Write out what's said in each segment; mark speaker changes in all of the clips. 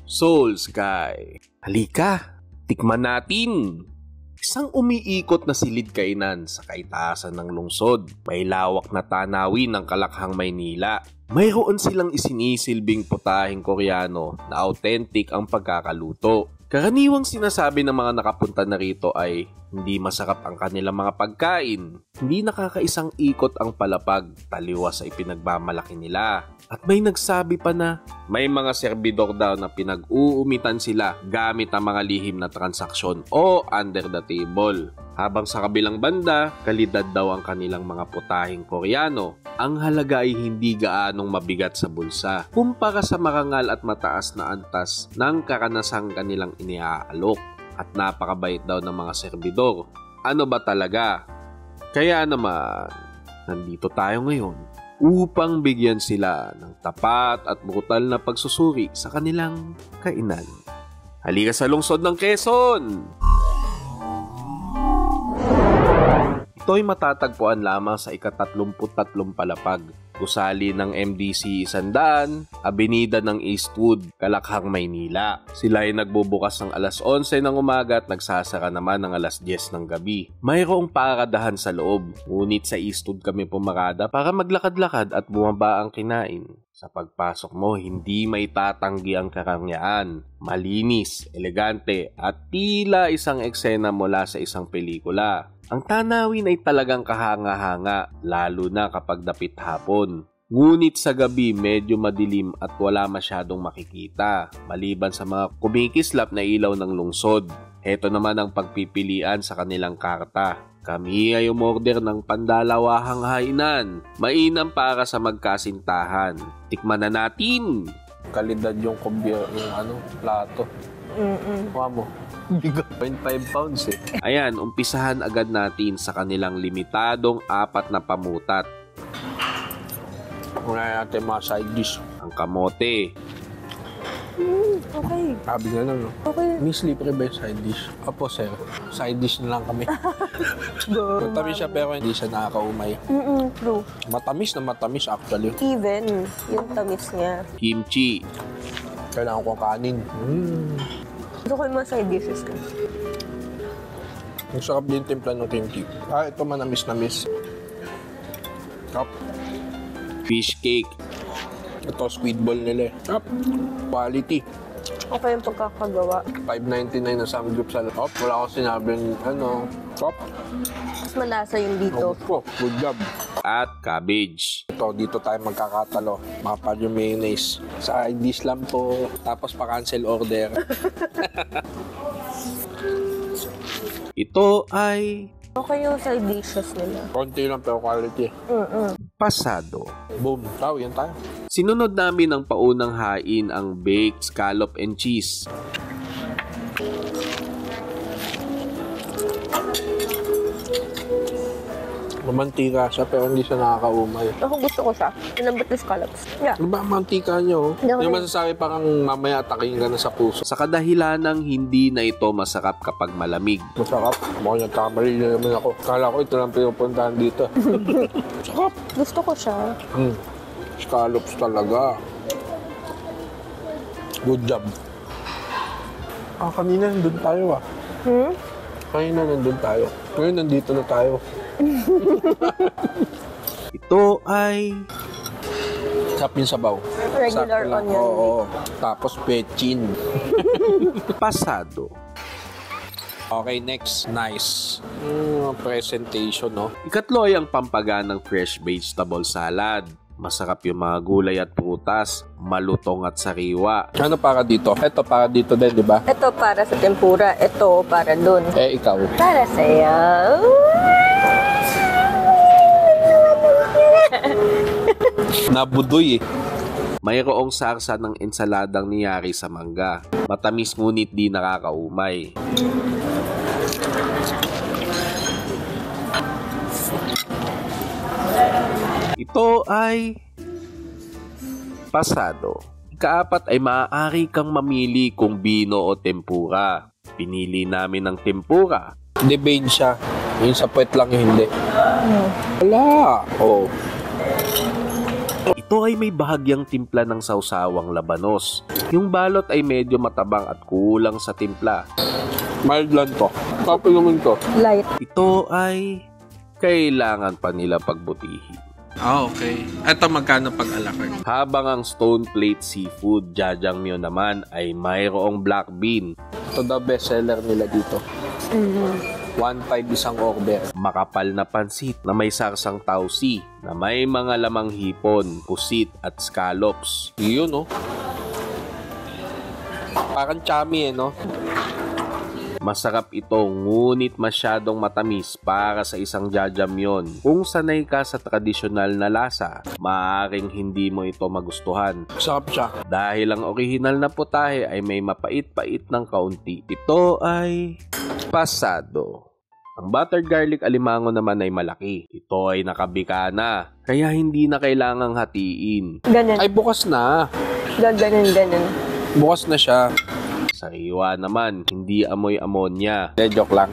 Speaker 1: Soul Sky. Halika, tikman natin. Isang umiikot na silid kainan sa kaitaasan ng lungsod. May lawak na tanawin ng Kalakhang, Maynila. Mayroon silang isinisilbing putaheng Koreano na authentic ang pagkakaluto. Karaniwang sinasabi ng mga nakapunta na rito ay hindi masarap ang kanilang mga pagkain. Hindi nakakaisang ikot ang palapag, taliwas ay pinagmamalaki nila. At may nagsabi pa na may mga serbidor daw na pinag-uumitan sila gamit ang mga lihim na transaksyon o under the table. Habang sa kabilang banda, kalidad daw ang kanilang mga putaheng Koreano. Ang halaga ay hindi gaanong mabigat sa bulsa kumpara sa marangal at mataas na antas ng karanasang kanilang iniaalok. At napakabait daw ng mga serbidor. Ano ba talaga? Kaya naman, nandito tayo ngayon upang bigyan sila ng tapat at brutal na pagsusuri sa kanilang kainan. Halika sa lungsod ng Quezon! Ito'y matatagpuan lamang sa ika-33 palapag, gusali ng MDC 100, Avenida ng Eastwood, Kalakhang, Maynila. Sila ay nagbubukas ng alas 11 ng umaga at nagsasara naman ng alas 10 ng gabi. Mayroong paradahan sa loob, ngunit sa Eastwood kami pumarada para maglakad-lakad at bumaba ang kinain. Sa pagpasok mo, hindi may tatanggi ang karangyaan. Malinis, elegante, at tila isang eksena mula sa isang pelikula. Ang tanawin ay talagang kahanga-hanga, lalo na kapag dapit hapon. Ngunit sa gabi medyo madilim at wala masyadong makikita, maliban sa mga kumikislap na ilaw ng lungsod. Heto naman ang pagpipilian sa kanilang karta. Kami ay umorder ng pandalawahang hainan, mainam para sa magkasintahan. Tikman na natin! Kalidad yung plato. Kuha mo. 0.5 pounds eh. Ayan, umpisahan agad natin sa kanilang limitadong 4 na pamutat. Una natin mga side dish. Ang kamote.
Speaker 2: Okay.
Speaker 3: Sabi nga lang, no?
Speaker 2: Okay.
Speaker 3: Miss libre ba yung side dish? Opo, sir. Side dish na lang kami. Matamis siya pero hindi siya nakakaumay.
Speaker 2: True.
Speaker 3: Matamis na matamis actually.
Speaker 2: Even yung tamis niya.
Speaker 1: Kimchi.
Speaker 3: Kailangan ko kanin.
Speaker 2: Gusto ko yung mga side dishes ko.
Speaker 3: Ang sarap din timpla ng kimchi. Ito manamis-namis. Sarap.
Speaker 1: Fish cake.
Speaker 3: Ito, squid ball nila eh. Sarap. Quality.
Speaker 2: Okay yung pagkakagawa.
Speaker 3: $5.99 na samgyup sa loob. Wala akong sinabing sarap.
Speaker 2: Mas malasa yung dito.
Speaker 3: Good job.
Speaker 1: At cabbage.
Speaker 3: Ito, dito tayo magkakatalo. Makapal yung mayonnaise. Sa dish lang po. Tapos pa-cancel order.
Speaker 1: Ito ay
Speaker 2: Okay yung side dishes nila.
Speaker 3: Konti lang pero quality.
Speaker 1: pasado.
Speaker 3: Boom. Yan tayo.
Speaker 1: Sinunod namin ang paunang hain ang baked scallop and cheese.
Speaker 3: Mamantika siya pero hindi siya nakakaumay.
Speaker 2: Ako gusto ko siya. Inambot yung scallops. Yeah.
Speaker 3: Ano ba ang mantika niyo?
Speaker 2: Hindi ako
Speaker 3: Yung masasabi parang mamaya atakin ka na sa puso.
Speaker 1: Sa kadahilanang hindi na ito masarap kapag malamig.
Speaker 3: Masarap. Mukhang nagkamali na naman ako. Kala ko ito lang pinupuntahan dito. Sarap.
Speaker 2: Gusto ko siya.
Speaker 3: Scallops talaga. Good job. Kanina nandun tayo Kanina nandun tayo. Ngayon nandito na tayo.
Speaker 1: Ito ay
Speaker 3: Sarap yung sabaw.
Speaker 2: Regular
Speaker 3: Sakto lang.
Speaker 2: onion.
Speaker 3: Oo. Tapos pechin.
Speaker 1: pasado.
Speaker 3: Okay, next. Nice. Presentation, no?
Speaker 1: Ikatlo ay ang pampaganang fresh vegetable salad. Masarap yung mga gulay at prutas, malutong at sariwa.
Speaker 3: Ano para dito? Ito para dito din, di ba?
Speaker 2: Ito para sa tempura. Ito para dun.
Speaker 3: Ikaw.
Speaker 2: Para sa'yo.
Speaker 3: Nabudoy
Speaker 1: Mayroong sarsa ng ensaladang niyari sa mangga. Matamis ngunit di nakakaumay. Ito ay pasado. Ikaapat ay maaari kang mamili kung bino o tempura. Pinili namin ng tempura.
Speaker 3: Debate siya. Yung sa puwet lang yung hindi. Wala.
Speaker 1: Ito ay may bahagyang timpla ng sawsawang labanos. Yung balot ay medyo matabang at kulang sa timpla.
Speaker 3: Mild lang to. Tapos naman to.
Speaker 2: Light.
Speaker 1: Ito ay kailangan pa nila pagbutihin.
Speaker 3: Okay. Ito magkano pag alakar?
Speaker 1: Habang ang stone plate seafood jajangmyeon naman ay mayroong black bean.
Speaker 3: Ito daw bestseller nila dito. 1.5 isang order.
Speaker 1: Makapal na pansit na may sarsang tausi na may mga lamang hipon, pusit at scallops.
Speaker 3: Yun, no? Parang chami, no?
Speaker 1: Masarap ito ngunit masyadong matamis para sa isang jajangmyeon. Kung sanay ka sa tradisyonal na lasa, maaaring hindi mo ito magustuhan.
Speaker 3: Sarap siya.
Speaker 1: Dahil ang orihinal na putahe ay may mapait-pait ng kaunti. Ito ay pasado. Ang buttered garlic alimango naman ay malaki. Ito ay nakabika na, kaya hindi na kailangang hatiin.
Speaker 2: Ganun.
Speaker 3: Ay, bukas na.
Speaker 2: Ganun.
Speaker 3: Bukas na siya.
Speaker 1: Sariwa naman, hindi amoy amonya.
Speaker 3: Joke lang.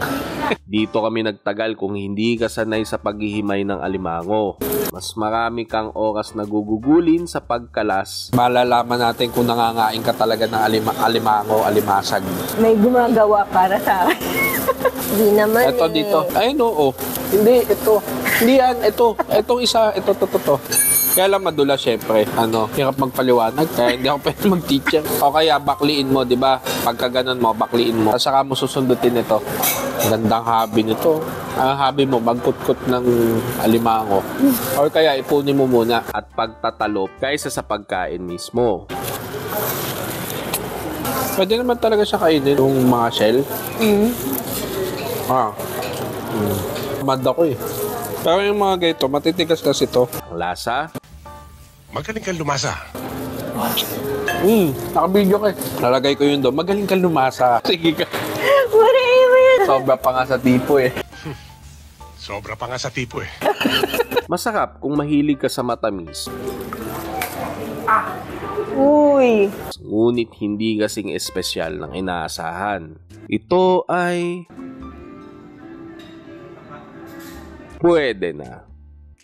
Speaker 1: Dito kami nagtagal kung hindi ka sanay sa paghihimay ng alimango. Mas marami kang oras na gugugulin sa pagkalas.
Speaker 3: Malalaman natin kung nangangain ka talaga ng alimango, alimasag.
Speaker 2: May gumagawa para sa akin. Hindi naman
Speaker 3: Ito dito. Ayun, oo. Hindi, ito. Hindi yan, ito. Itong isa, ito. Kaya lang madulas, syempre. Hirap magpaliwanag. Kaya hindi ako pwede mag-teacher. O kaya, bakliin mo, di ba? Pagka ganun mo, bakliin mo. Saka mo susundutin ito. Gandang hobby nito. Ang hobby mo, magkutkot ng alimango. Or kaya, ipunin mo muna.
Speaker 1: At pagtatalop kaysa sa pagkain mismo.
Speaker 3: Pwede naman talaga siya kainin yung mga shell. Mad ako eh. Pero yung mga ganito, matitigas kasi ito.
Speaker 1: Ang lasa,
Speaker 4: Magaling kang lumasa.
Speaker 3: Naka-video ka eh. Nalagay ko yun doon. Magaling kang lumasa. Sige ka.
Speaker 2: Whatever yun.
Speaker 3: Sobra pa nga sa tipo eh.
Speaker 4: Sobra pa nga sa tipo eh.
Speaker 1: masarap kung mahilig ka sa matamis.
Speaker 2: Uy.
Speaker 1: Ngunit hindi kasing espesyal ng inaasahan. Ito ay pwede na.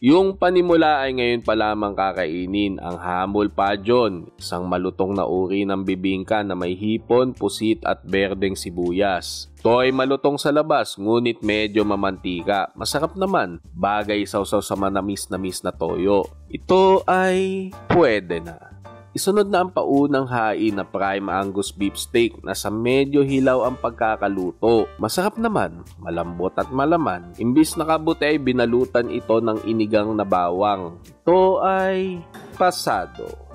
Speaker 1: Yung panimula ay ngayon pa lamang kakainin ang hamol pajon, isang malutong na uri ng bibingka na may hipon, pusit at berdeng sibuyas. Ito ay malutong sa labas ngunit medyo mamantika. Masarap naman, bagay sausaw sa manamis-namis na toyo. Ito ay pwede na. Isunod na ang paunang hain na prime Angus beef steak na sa medyo hilaw ang pagkakaluto. Masarap naman, malambot at malaman. Imbis na kabuti ay binalutan ito ng inigang na bawang. Ito ay pasado.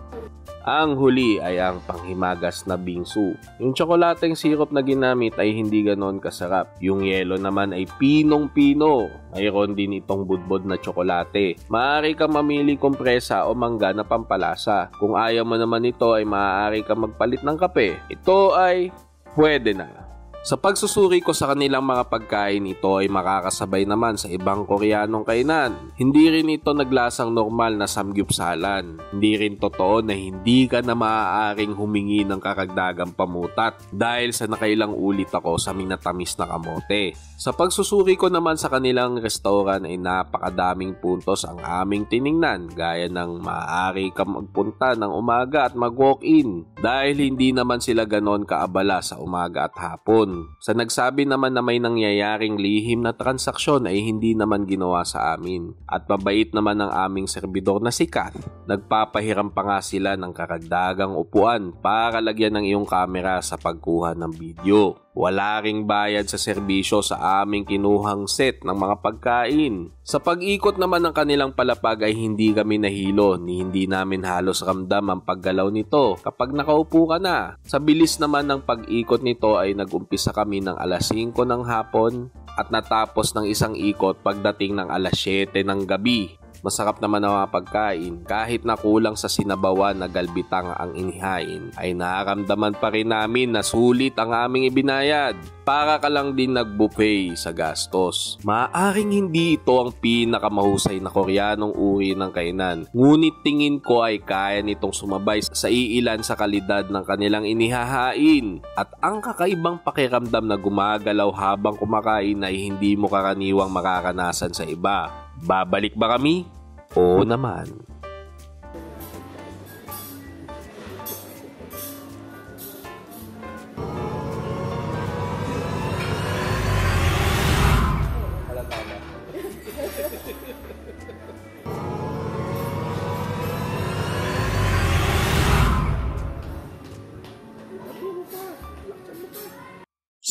Speaker 1: Ang huli ay ang panghimagas na bingsu. Yung tsokolateng syrup na ginamit ay hindi ganon kasarap. Yung yelo naman ay pinong-pino. Mayroon din itong budbod na tsokolate. Maaari kang mamili kompresa o mangga na pampalasa. Kung ayaw mo naman ito ay maaari kang magpalit ng kape. Ito ay pwede na. Sa pagsusuri ko sa kanilang mga pagkain, ito ay makakasabay naman sa ibang Koreanong kainan. Hindi rin ito naglasang normal na samgyupsalan. Hindi rin totoo na hindi ka na maaaring humingi ng karagdagang pamutat dahil sa nakailang ulit ako sa minatamis na kamote. Sa pagsusuri ko naman sa kanilang restaurant ay napakadaming puntos ang aming tiningnan gaya ng maaari ka magpunta ng umaga at mag-walk-in dahil hindi naman sila ganon kaabala sa umaga at hapon. Sa nagsabi naman na may nangyayaring lihim na transaksyon ay hindi naman ginawa sa amin. At mabait naman ang aming serbidor na si Kat. Nagpapahiram pa nga sila ng karagdagang upuan para lagyan ng iyong kamera sa pagkuha ng video. Wala ring bayad sa serbisyo sa aming kinuhang set ng mga pagkain. Sa pag-ikot naman ng kanilang palapag ay hindi kami nahilo ni hindi namin halos ramdam ang paggalaw nito kapag nakaupo ka na. Sa bilis naman ng pag-ikot nito ay nag-umpisa kami ng alas 5 ng hapon at natapos ng isang ikot pagdating ng alas 7 ng gabi. Masarap naman ang mga pagkain. Kahit na kulang sa sinabawan na galbitang ang inihain, ay nararamdaman pa rin namin na sulit ang aming ibinayad. Para ka lang din nag-buffet sa gastos. Maaaring hindi ito ang pinakamahusay na Koreanong uri ng kainan. Ngunit tingin ko ay kaya nitong sumabay sa iilan sa kalidad ng kanilang inihahain. At ang kakaibang pakiramdam na gumagalaw habang kumakain ay hindi mo karaniwang makakanasan sa iba. Babalik ba kami? Oo naman.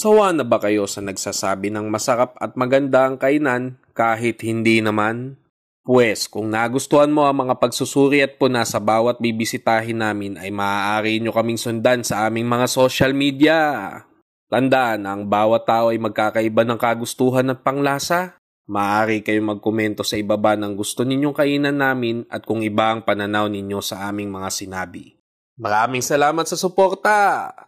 Speaker 1: Sawa na ba kayo sa nagsasabi ng masarap at maganda ang kainan kahit hindi naman? Pues kung nagustuhan mo ang mga pagsusuri at puna sa bawat bibisitahin namin ay maaari nyo kaming sundan sa aming mga social media. Tandaan, ang bawat tao ay magkakaiba ng kagustuhan at panglasa. Maaari kayong magkomento sa ibaba ng gusto ninyong kainan namin at kung iba ang pananaw ninyo sa aming mga sinabi. Maraming salamat sa suporta!